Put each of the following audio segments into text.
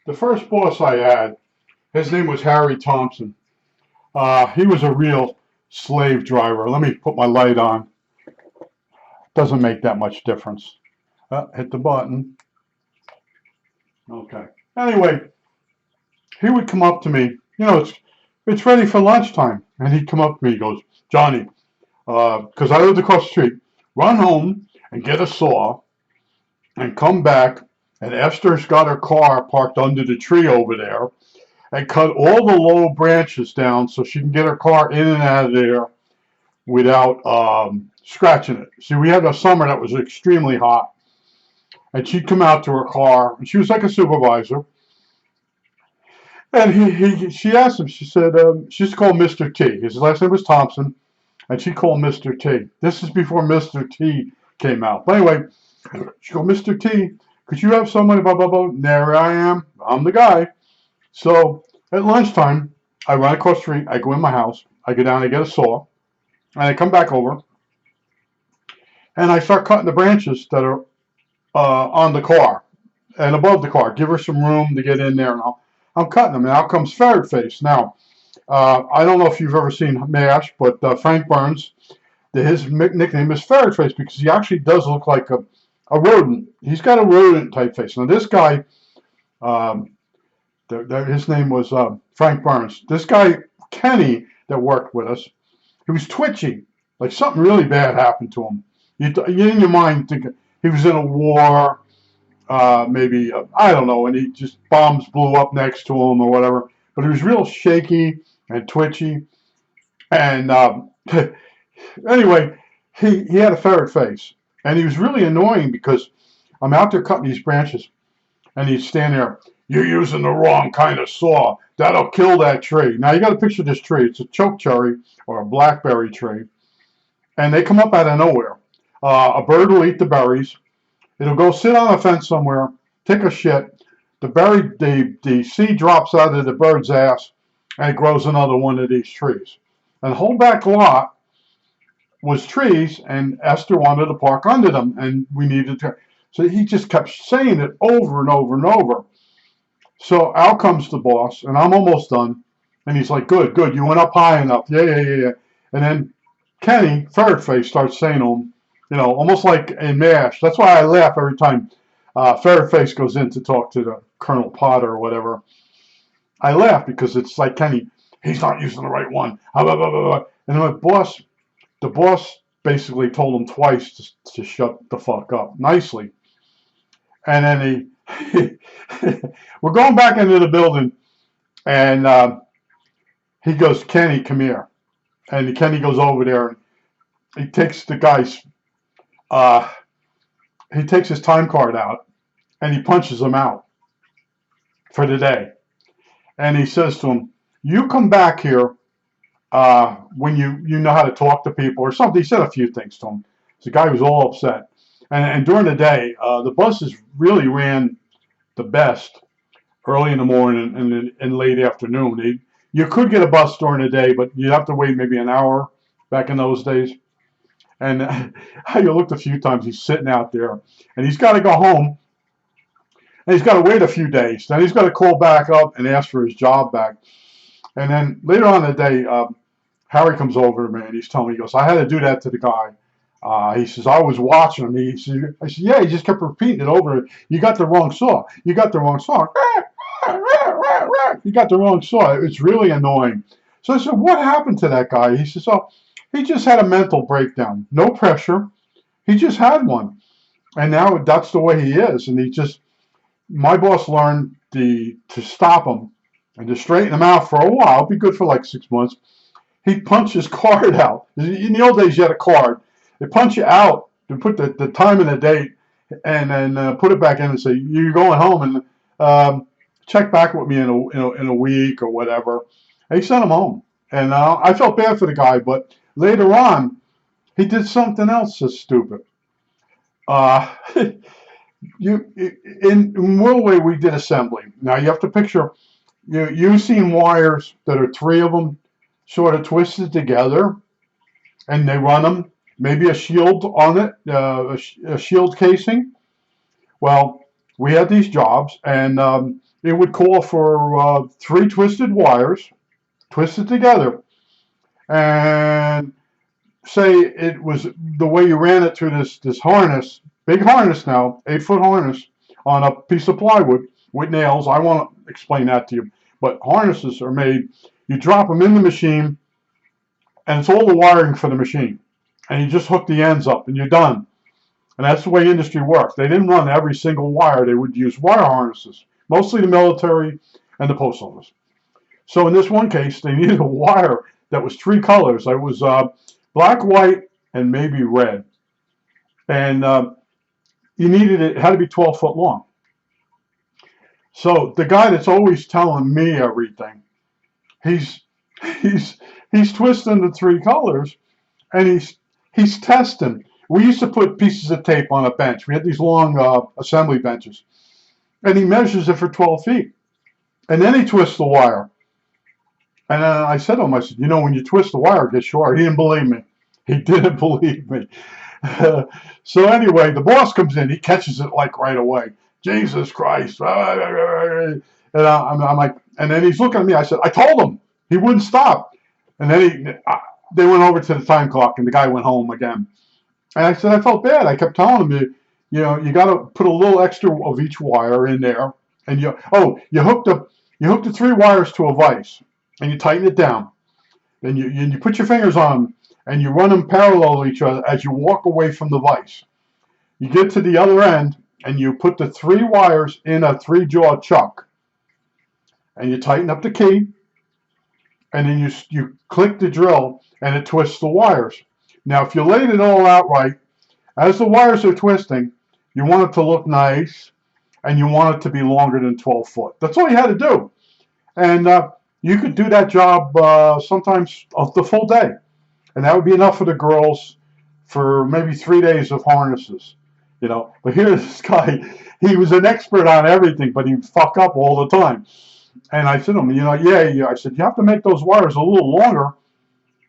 The first boss I had, his name was Harry Thompson. He was a real slave driver. Let me put my light on. Doesn't make that much difference. Hit the button. Okay. Anyway, he would come up to me. It's ready for lunchtime, and he'd come up to me. He goes, Johnny, because I lived across the street. Run home and get a saw and come back. And Esther's got her car parked under the tree over there, and cut all the low branches down so she can get her car in and out of there without scratching it. See, we had a summer that was extremely hot, and she'd come out to her car, and she was like a supervisor. And she asked him. She said she used to call him Mr. T. His last name was Thompson, and she called him Mr. T. This is before Mr. T came out. But anyway, she goes, Mr. T, could you have someone? Blah blah blah. There I am. I'm the guy. So at lunchtime, I run across the street. I go in my house. I go down. I get a saw, and I come back over, and I start cutting the branches that are on the car and above the car. Give her some room to get in there, and I'm cutting them. And out comes Ferret Face. Now, I don't know if you've ever seen MASH, but Frank Burns, his nickname is Ferret Face because he actually does look like a rodent. He's got a rodent type face. Now, this guy, his name was Frank Burns. This guy, Kenny, that worked with us, he was twitchy. Like something really bad happened to him. You in your mind think he was in a war, maybe, I don't know, and he just bombs blew up next to him or whatever. But he was real shaky and twitchy. And anyway, he had a ferret face. And he was really annoying because I'm out there cutting these branches, and he'd stand there. You're using the wrong kind of saw. That'll kill that tree. Now, you got to picture this tree. It's a choke cherry or a blackberry tree. And they come up out of nowhere. A bird will eat the berries. It'll go sit on a fence somewhere, take a shit. The seed drops out of the bird's ass, and it grows another one of these trees. And the whole back lot was trees, and Esther wanted to park under them, and we needed to. So he just kept saying it over and over and over. So out comes the boss, and I'm almost done. And he's like, good, you went up high enough. Yeah. And then Kenny, Ferret Face, starts saying to him, almost like in MASH. That's why I laugh every time Ferret Face goes in to talk to the Colonel Potter or whatever. I laugh because it's like Kenny, he's not using the right one. Blah, blah, blah, blah. And the boss basically told him twice to shut the fuck up, nicely. And then we're going back into the building, and he goes, Kenny, come here. And Kenny goes over there, and he takes the guy's, he takes his time card out, and he punches him out for the day. And he says to him, you come back here when you know how to talk to people or something. He said a few things to him. The guy was all upset. And during the day, the buses really ran the best early in the morning and late afternoon. You could get a bus during the day, but you'd have to wait maybe an hour back in those days. And I looked a few times. He's sitting out there, and he's got to go home, and he's got to wait a few days. Then he's got to call back up and ask for his job back. And then later on in the day, Harry comes over to me, and he's telling me, he goes, I had to do that to the guy. He says, I was watching him. I said, yeah, he just kept repeating it over. You got the wrong saw. You got the wrong saw. You got the wrong saw. It's really annoying. So I said, what happened to that guy? He says, oh, he just had a mental breakdown. No pressure. He just had one. And now that's the way he is. And my boss learned to stop him and to straighten him out for a while. It'd be good for like 6 months. He'd punch his card out. In the old days, you had a card. They punch you out. They put the time and the date, and then put it back in and say, you're going home, and check back with me in a week or whatever. And he sent him home. And I felt bad for the guy, but later on, he did something else that's stupid. In Worldway, we did assembly. Now, you have to picture, you've seen wires that are three of them sort of twisted together, and they run them, maybe a shield on it, a shield casing. Well, we had these jobs, and it would call for 3 twisted wires, twisted together, and say it was the way you ran it through this harness, big harness now, 8-foot harness on a piece of plywood with nails. I won't explain that to you, but harnesses are made. You drop them in the machine, and it's all the wiring for the machine, and you just hook the ends up, and you're done. And that's the way industry works. They didn't run every single wire. They would use wire harnesses, mostly the military and the post office. So in this one case, they needed a wire that was 3 colors. It was black, white, and maybe red. And you needed it had to be 12 foot long. So the guy that's always telling me everything, he's twisting the 3 colors, and he's testing. We used to put pieces of tape on a bench. We had these long assembly benches, and he measures it for 12 feet, and then he twists the wire. And then I said to him, I said, when you twist the wire, it gets short. He didn't believe me. He didn't believe me. So anyway, the boss comes in. He catches it like right away. Jesus Christ. And I'm like, and then he's looking at me. I said, I told him. He wouldn't stop. And then they went over to the time clock, and the guy went home again. And I said, I felt bad. I kept telling him, you got to put a little extra of each wire in there. And you hooked the 3 wires to a vise, and you tighten it down. Then you put your fingers on them, and you run them parallel to each other as you walk away from the vise. You get to the other end, and you put the 3 wires in a 3-jaw chuck, and you tighten up the key, and then you click the drill, and it twists the wires. Now, if you laid it all out right, as the wires are twisting, you want it to look nice, and you want it to be longer than 12 foot. That's all you had to do. And you could do that job sometimes the full day. And that would be enough for the girls for maybe 3 days of harnesses. But here's this guy, he was an expert on everything, but he'd fuck up all the time. And I said to him, yeah. I said, you have to make those wires a little longer,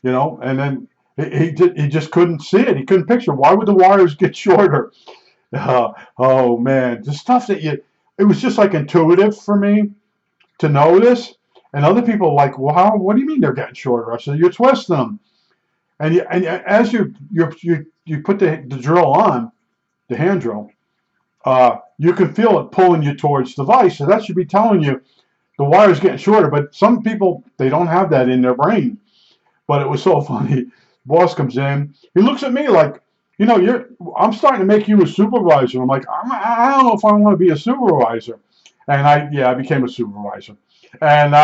and then he just couldn't see it. He couldn't picture. Why would the wires get shorter? Oh man, the stuff that it was just like intuitive for me to know this. And other people are like, well, what do you mean they're getting shorter? I said, you're twisting them. And as you put the drill on, the hand drill, you can feel it pulling you towards the vise. So that should be telling you the wire's getting shorter. But some people, they don't have that in their brain. But it was so funny. Boss comes in. He looks at me like, I'm starting to make you a supervisor. I'm like, I don't know if I want to be a supervisor. And I became a supervisor. And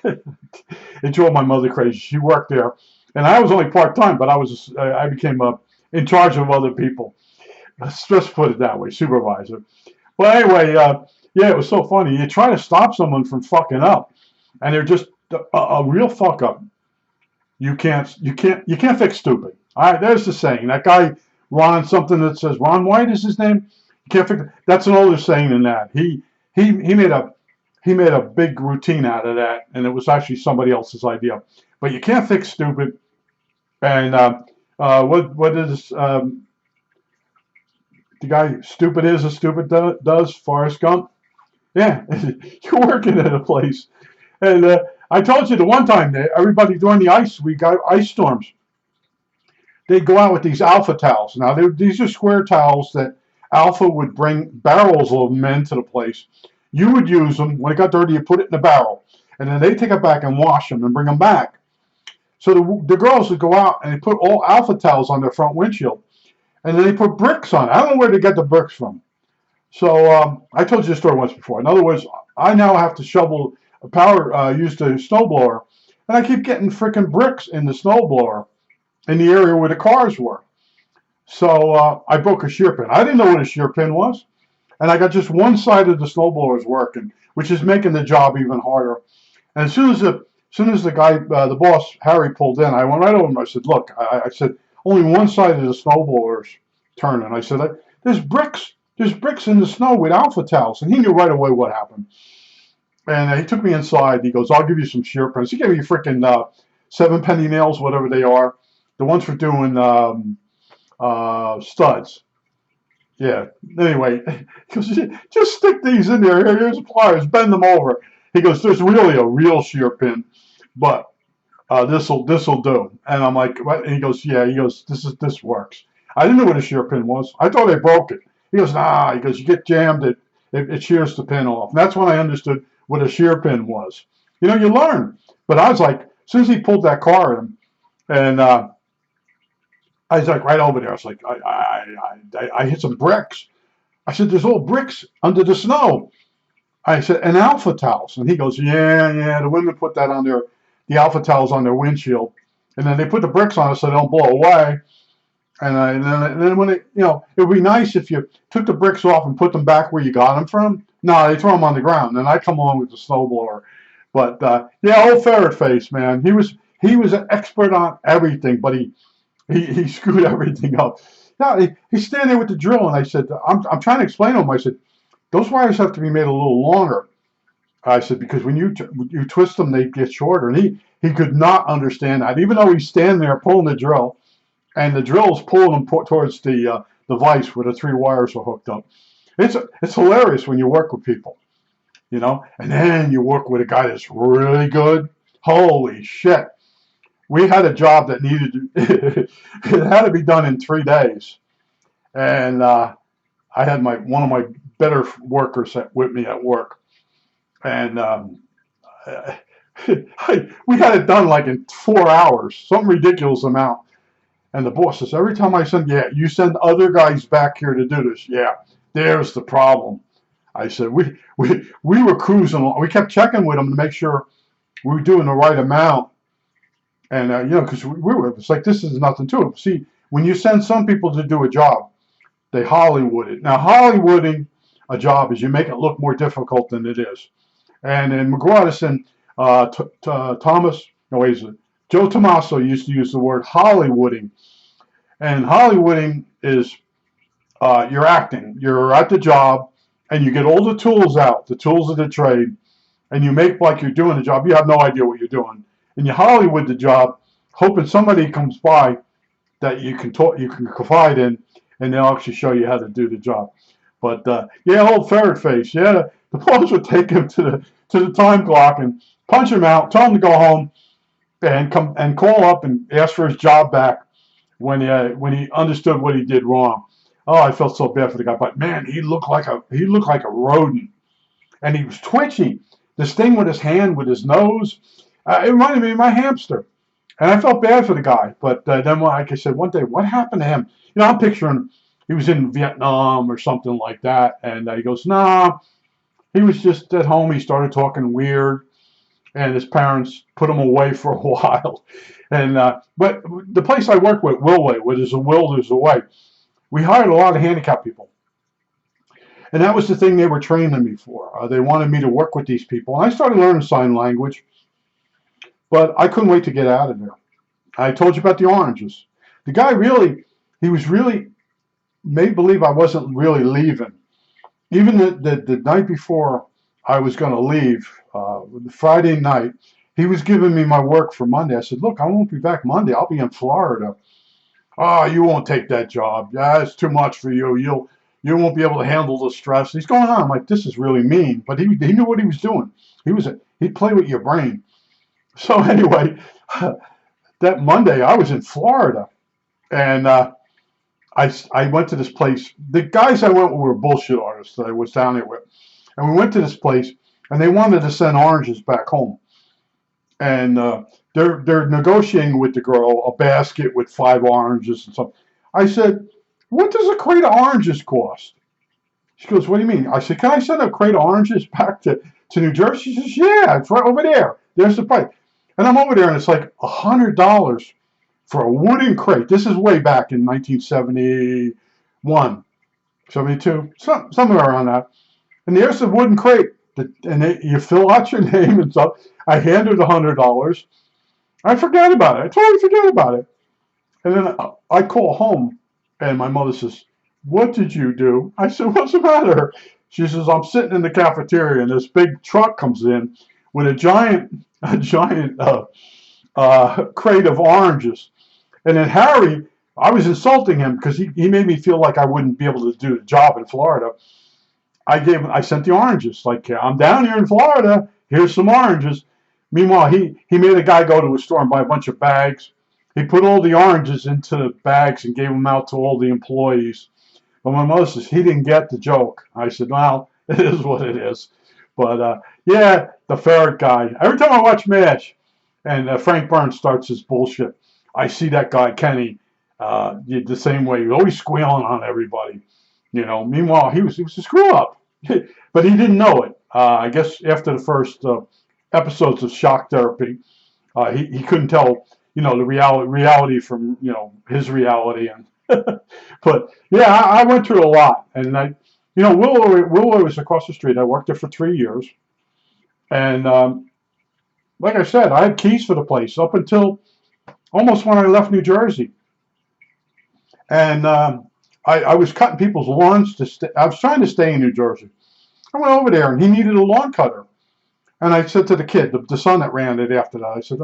it drove my mother crazy. She worked there. And I was only part-time, but I became in charge of other people. Let's just put it that way, supervisor. But anyway, it was so funny. You try to stop someone from fucking up, and they're just a real fuck up. You can't fix stupid. All right, there's the saying. That guy Ron something that says Ron White is his name. You can't fix. That's an older saying than that. He made a big routine out of that, and it was actually somebody else's idea. But you can't fix stupid. And what is the guy stupid is a stupid does? Forrest Gump. Yeah, you're working at a place, and I told you the one time that everybody during we got ice storms. They'd go out with these Alpha towels. Now these are square towels that Alpha would bring barrels of them into the place. You would use them when it got dirty. You put it in the barrel, and then they take it back and wash them and bring them back. So the girls would go out and they put all Alpha towels on their front windshield, and then they put bricks on it. I don't know where they get the bricks from. So I told you this story once before. In other words, I now have to use the snowblower, and I keep getting freaking bricks in the snowblower in the area where the cars were. So I broke a shear pin. I didn't know what a shear pin was, and I got just one side of the snowblower working, which is making the job even harder. And as soon as the guy, the boss, Harry, pulled in, I went right over him. I said, look, I said, only one side of the snowblower is turning. I said, there's bricks in the snow with Alpha towels. And he knew right away what happened. And he took me inside. He goes, I'll give you some shear pins. He gave me freaking 7-penny nails, whatever they are. The ones for doing studs. Yeah. Anyway, he goes, just stick these in there. Here's the pliers. Bend them over. He goes, there's really a real shear pin, but this'll do. And I'm like, what? And he goes, yeah. He goes, this works. I didn't know what a shear pin was. I thought I broke it. He goes, nah. He goes, you get jammed, it shears the pin off. And that's when I understood what a shear pin was. You learn. But I was like, as soon as he pulled that car in, and I was like right over there. I was like, I hit some bricks. I said, there's all bricks under the snow. I said, and Alpha towels. And he goes, yeah, the women put that on the Alpha towels on their windshield. And then they put the bricks on it so they don't blow away. And then when it would be nice if you took the bricks off and put them back where you got them from. No, they throw them on the ground. And I come along with the snowblower. But yeah, old Ferret face, man. He was an expert on everything, but he screwed everything up. Now he's standing there with the drill, and I said, I'm trying to explain to him. I said, those wires have to be made a little longer. I said, because when you twist them, they get shorter. And he could not understand that, even though he's standing there pulling the drill, and the drill is pulling him towards the vise where the three wires are hooked up. It's hilarious when you work with people, and then you work with a guy that's really good. Holy shit. We had a job that it had to be done in 3 days. And I had one of my better workers with me at work. And we had it done like in 4 hours, some ridiculous amount. And the boss says, every time I you send other guys back here to do this. Yeah, there's the problem. I said, we were cruising along. We kept checking with them to make sure we were doing the right amount. And, because it's like, this is nothing to it. See, when you send some people to do a job, they Hollywood it. Now, Hollywooding a job is you make it look more difficult than it is. And in McGraw-Edison, Joe Tommaso used to use the word Hollywooding. And Hollywooding is you're acting. You're at the job, and you get all the tools out, the tools of the trade, and you make like you're doing the job. You have no idea what you're doing. And you Hollywood the job, hoping somebody comes by that you can confide in, and they'll actually show you how to do the job. But yeah, old Ferret face. Yeah, the boss would take him to the time clock and punch him out, tell him to go home, and come and call up and ask for his job back when he understood what he did wrong. Oh, I felt so bad for the guy, but man, he looked like a rodent, and he was twitchy. This thing with his hand, with his nose. It reminded me of my hamster. And I felt bad for the guy. But then, like I said, one day, what happened to him? I'm picturing he was in Vietnam or something like that. And he goes, nah, he was just at home. He started talking weird. And his parents put him away for a while. And but the place I work with, Willway, where there's a will, there's a way. We hired a lot of handicapped people. And that was the thing they were training me for. They wanted me to work with these people. And I started learning sign language. But I couldn't wait to get out of there. I told you about the oranges. The guy he was really made believe I wasn't really leaving. Even the night before I was going to leave, the Friday night, he was giving me my work for Monday. I said, look, I won't be back Monday. I'll be in Florida. Oh, you won't take that job. Yeah, it's too much for you. You won't be able to handle the stress. He's going on. I'm like, this is really mean. But he knew what he was doing. He'd play with your brain. So anyway, that Monday I was in Florida, and I went to this place. The guys I went with were bullshit artists that I was down there with, and we went to this place, and they wanted to send oranges back home, and they're negotiating with the girl a basket with 5 oranges and stuff. I said, what does a crate of oranges cost? She goes, what do you mean? I said, can I send a crate of oranges back to New Jersey? She says, yeah, it's right over there. There's the price. And I'm over there, and it's like $100 for a wooden crate. This is way back in 1971, 72, somewhere around that. And there's the wooden crate. You fill out your name and stuff. I handed her the $100. I forgot about it. I totally forgot about it. And then I call home, and my mother says, what did you do? I said, what's the matter? She says, I'm sitting in the cafeteria, and this big truck comes in with a giant crate of oranges. And then Harry, I was insulting him because he made me feel like I wouldn't be able to do the job in Florida. I sent the oranges. Like, I'm down here in Florida. Here's some oranges. Meanwhile, he made a guy go to a store and buy a bunch of bags. He put all the oranges into bags and gave them out to all the employees. But my mother says he didn't get the joke. I said, well, it is what it is. But yeah, the Ferret guy. Every time I watch MASH and Frank Burns starts his bullshit, I see that guy Kenny the same way. He's always squealing on everybody. Meanwhile, he was a screw up. But he didn't know it. I guess after the first episodes of Shock Therapy, he couldn't tell, the reality from, his reality. And but yeah, I went through a lot. And Willow was across the street. I worked there for 3 years. And like I said, I had keys for the place up until almost when I left New Jersey. And I was cutting people's lawns I was trying to stay in New Jersey. I went over there and he needed a lawn cutter. And I said to the kid, the son that ran it after that, I said,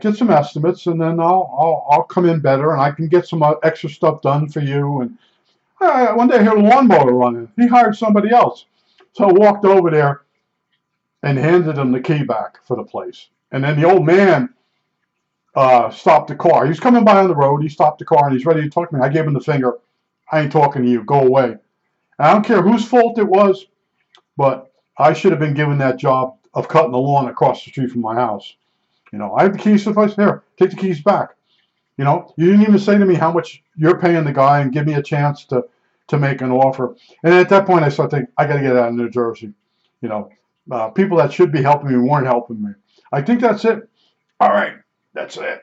get some estimates and then I'll come in better and I can get some extra stuff done for you. And one day I heard a lawnmower running. He hired somebody else. So I walked over there and handed him the key back for the place. And then the old man stopped the car. He was coming by on the road. He stopped the car and he's ready to talk to me. I gave him the finger. I ain't talking to you. Go away. And I don't care whose fault it was, but I should have been given that job of cutting the lawn across the street from my house. I have the keys to the place. Here, take the keys back. You didn't even say to me how much you're paying the guy and give me a chance to make an offer. And at that point, I started thinking, I got to get out of New Jersey. People that should be helping me weren't helping me. I think that's it. All right, that's it.